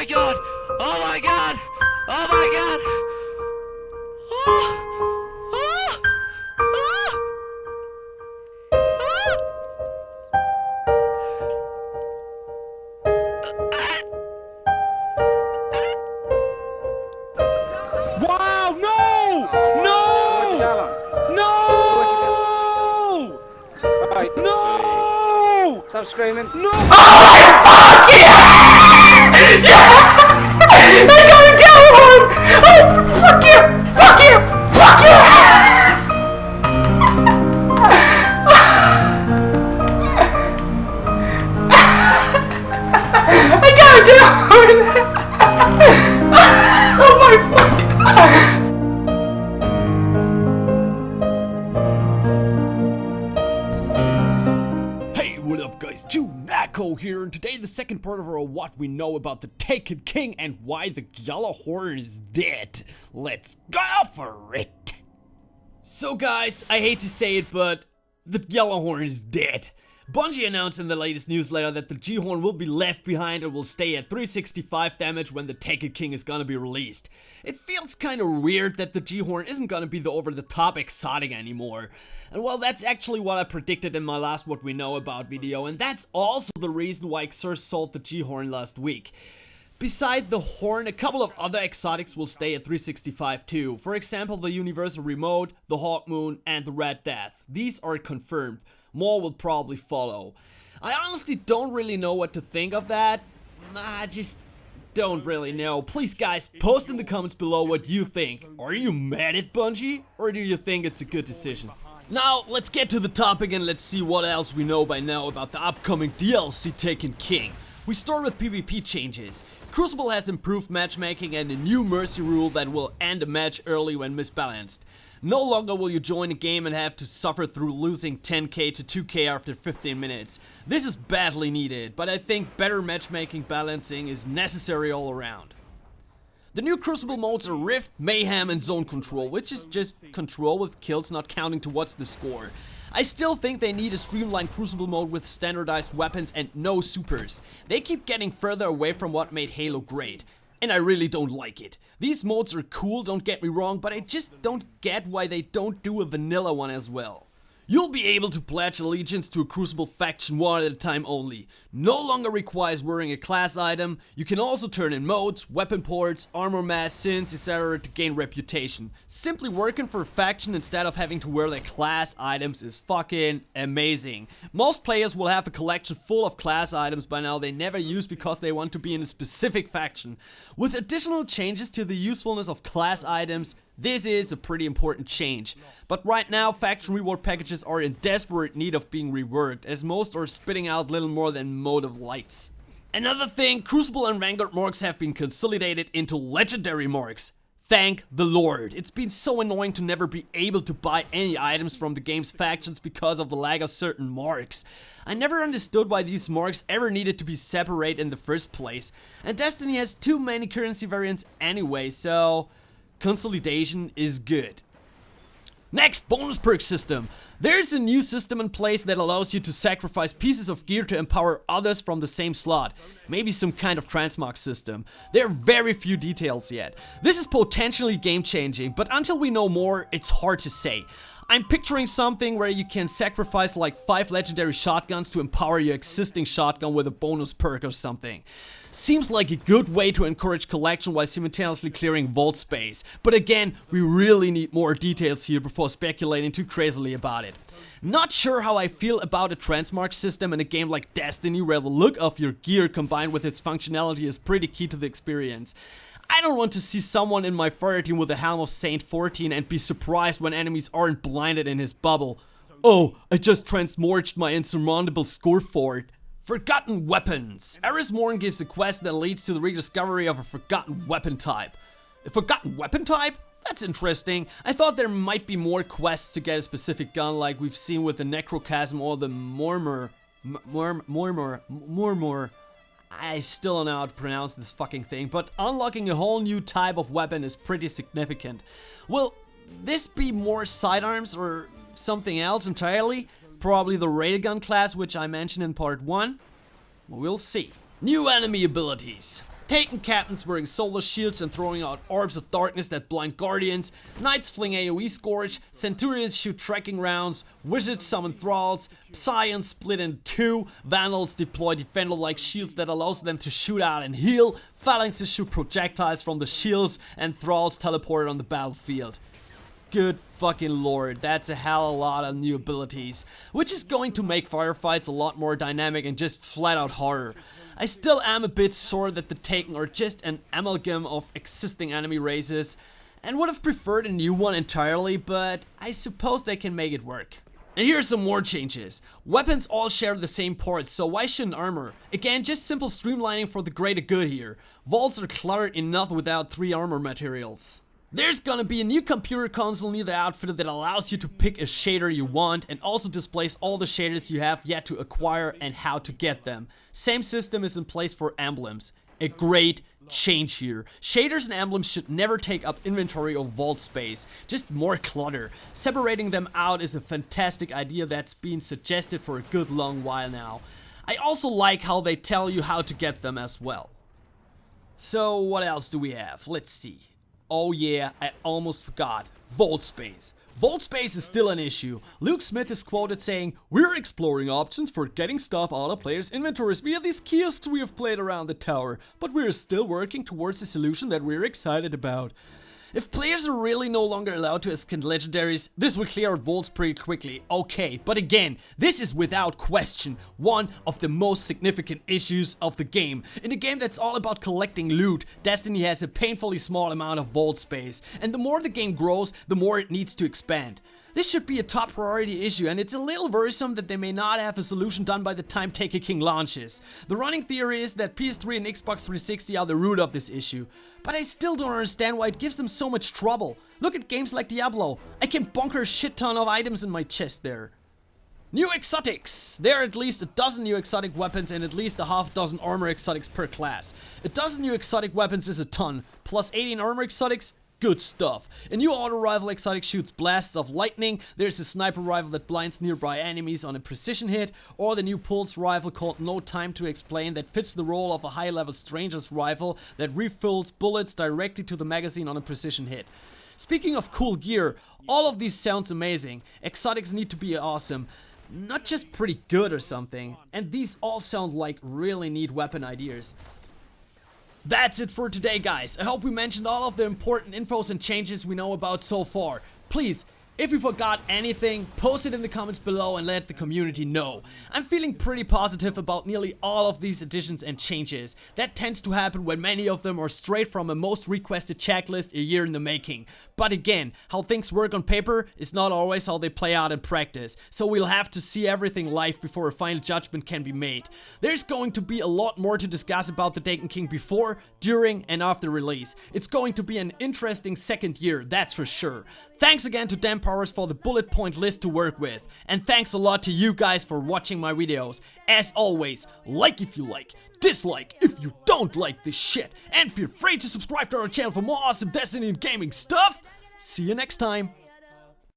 my god! Oh my god! Oh my god! Oh! Oh! Oh! Wow! No! No! No! No! Stop screaming. No! Oh my fuck yeah! Yeah! I got a Gjallarhorn! Oh, fuck you! Fuck you! Fuck you! I got a Gjallarhorn! Oh my fuck! Hey, what up guys, Nako here, and today the second part of our what we know about the Taken King and why the Gjallarhorn is dead. Let's go for it! So guys, I hate to say it, but the Gjallarhorn is dead. Bungie announced in the latest newsletter that the GHorn will be left behind and will stay at 365 damage when the Taken King is gonna be released. It feels kinda weird that the GHorn isn't gonna be the over-the-top exotic anymore. And well, that's actually what I predicted in my last What We Know About video, and that's also the reason why Xur sold the GHorn last week. Beside the horn, a couple of other exotics will stay at 365 too. For example, the Universal Remote, the Hawkmoon, and the Red Death. These are confirmed. More will probably follow. I honestly don't really know what to think of that. I just don't really know. Please guys, post in the comments below what you think. Are you mad at Bungie? Or do you think it's a good decision? Now, let's get to the topic and let's see what else we know by now about the upcoming DLC Taken King. We start with PvP changes. Crucible has improved matchmaking and a new mercy rule that will end a match early when misbalanced. No longer will you join a game and have to suffer through losing 10k to 2k after 15 minutes. This is badly needed, but I think better matchmaking balancing is necessary all around. The new Crucible modes are Rift, Mayhem, and Zone Control, which is just control with kills not counting towards the score. I still think they need a streamlined Crucible mode with standardized weapons and no supers. They keep getting further away from what made Halo great, and I really don't like it. These modes are cool, don't get me wrong, but I just don't get why they don't do a vanilla one as well. You'll be able to pledge allegiance to a Crucible faction one at a time only. No longer requires wearing a class item. You can also turn in modes, weapon ports, armor mass, sins, etc. to gain reputation. Simply working for a faction instead of having to wear their class items is fucking amazing. Most players will have a collection full of class items by now they never use because they want to be in a specific faction. With additional changes to the usefulness of class items, this is a pretty important change. But right now, faction reward packages are in desperate need of being reworked, as most are spitting out little more than mode of lights. Another thing, Crucible and Vanguard marks have been consolidated into legendary marks. Thank the Lord. It's been so annoying to never be able to buy any items from the game's factions because of the lack of certain marks. I never understood why these marks ever needed to be separate in the first place. And Destiny has too many currency variants anyway, so consolidation is good. Next, bonus perk system. There's a new system in place that allows you to sacrifice pieces of gear to empower others from the same slot. Maybe some kind of transmog system. There are very few details yet. This is potentially game changing, but until we know more, it's hard to say. I'm picturing something where you can sacrifice like 5 legendary shotguns to empower your existing shotgun with a bonus perk or something. Seems like a good way to encourage collection while simultaneously clearing vault space. But again, we really need more details here before speculating too crazily about it. Not sure how I feel about a transmog system in a game like Destiny, where the look of your gear combined with its functionality is pretty key to the experience. I don't want to see someone in my fire team with the helm of Saint 14 and be surprised when enemies aren't blinded in his bubble. Oh, I just transmorged my insurmountable score fort. Forgotten Weapons. Eris Morn gives a quest that leads to the rediscovery of a forgotten weapon type. A forgotten weapon type? That's interesting. I thought there might be more quests to get a specific gun like we've seen with the Necrochasm or the Murmur. I still don't know how to pronounce this fucking thing, but unlocking a whole new type of weapon is pretty significant. Will this be more sidearms or something else entirely? Probably the railgun class, which I mentioned in part 1. We'll see. New enemy abilities. Taken captains wearing solar shields and throwing out orbs of darkness that blind guardians, knights fling AoE scourge, centurions shoot tracking rounds, wizards summon thralls, psions split in two, vandals deploy defender-like shields that allows them to shoot out and heal, phalanxes shoot projectiles from the shields, and thralls teleported on the battlefield. Good fucking lord, that's a hell of a lot of new abilities, which is going to make firefights a lot more dynamic and just flat out harder. I still am a bit sore that the Taken are just an amalgam of existing enemy races, and would have preferred a new one entirely, but I suppose they can make it work. And here are some more changes. Weapons all share the same parts, so why shouldn't armor? Again, just simple streamlining for the greater good here. Vaults are cluttered enough without 3 armor materials. There's gonna be a new computer console near the outfitter that allows you to pick a shader you want and also displays all the shaders you have yet to acquire and how to get them. Same system is in place for emblems. A great change here. Shaders and emblems should never take up inventory or vault space, just more clutter. Separating them out is a fantastic idea that's been suggested for a good long while now. I also like how they tell you how to get them as well. So what else do we have? Let's see. Oh yeah, I almost forgot. Vault space. Vault space is still an issue. Luke Smith is quoted saying, "We're exploring options for getting stuff out of players' inventories via these kiosks we have played around the tower, but we're still working towards a solution that we're excited about." If players are really no longer allowed to ascend legendaries, this will clear out vaults pretty quickly, okay, but again, this is without question one of the most significant issues of the game. In a game that's all about collecting loot, Destiny has a painfully small amount of vault space, and the more the game grows, the more it needs to expand. This should be a top priority issue, and it's a little worrisome that they may not have a solution done by the time Taken King launches. The running theory is that PS3 and Xbox 360 are the root of this issue, but I still don't understand why it gives them so much trouble. Look at games like Diablo. I can bunker a shit ton of items in my chest there. New exotics! There are at least a dozen new exotic weapons and at least a half dozen armor exotics per class. A dozen new exotic weapons is a ton, plus 18 armor exotics. Good stuff. A new auto rifle exotic shoots blasts of lightning. There's a sniper rifle that blinds nearby enemies on a precision hit, or the new pulse rifle called No Time to Explain that fits the role of a high level stranger's rifle that refills bullets directly to the magazine on a precision hit. Speaking of cool gear, all of these sounds amazing. Exotics need to be awesome, not just pretty good or something, and these all sound like really neat weapon ideas. That's it for today, guys. I hope we mentioned all of the important infos and changes we know about so far. Please, if we forgot anything, post it in the comments below and let the community know. I'm feeling pretty positive about nearly all of these additions and changes. That tends to happen when many of them are straight from a most requested checklist a year in the making. But again, how things work on paper is not always how they play out in practice, so we'll have to see everything live before a final judgment can be made. There's going to be a lot more to discuss about the Taken King before, during, and after release. It's going to be an interesting second year, that's for sure. Thanks again to Dempowerz for the bullet point list to work with, and thanks a lot to you guys for watching my videos. As always, like if you like, dislike if you don't like this shit, and feel free to subscribe to our channel for more awesome Destiny and gaming stuff. See you next time.